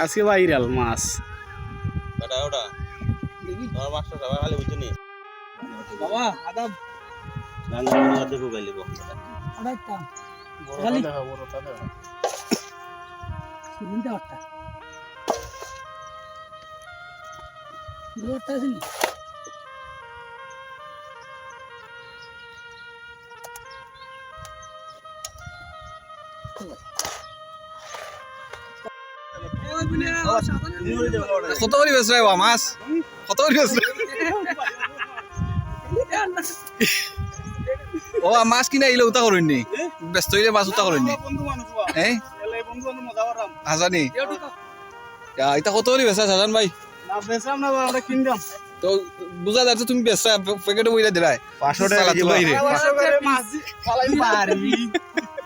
আজকে ভাইরাল মাছ। ওটা ওটা আমার মাছটা সবাই খালি বুঝুনি বাবা আদাব রান্না দেখো গাইলে গো আড়াইটা বড়টা দেখা বড়টা দেখা। শুনতে পারতা রোডটা আছে নি কত করে বেচ রে মাছ কত করে বেচ ও মাছ কিনা আইলে উতা করেননি ব্যস্ত হইলে মাছ উতা করেননি হ্যাঁ হাজানি এটা কত করে বেচা সাজান ভাই তো বুঝা যাচ্ছে তুমি বেচা প্যাকেটে বইরা দিলাই 500 টাকা বাইরে মাছ ফালাই পারবি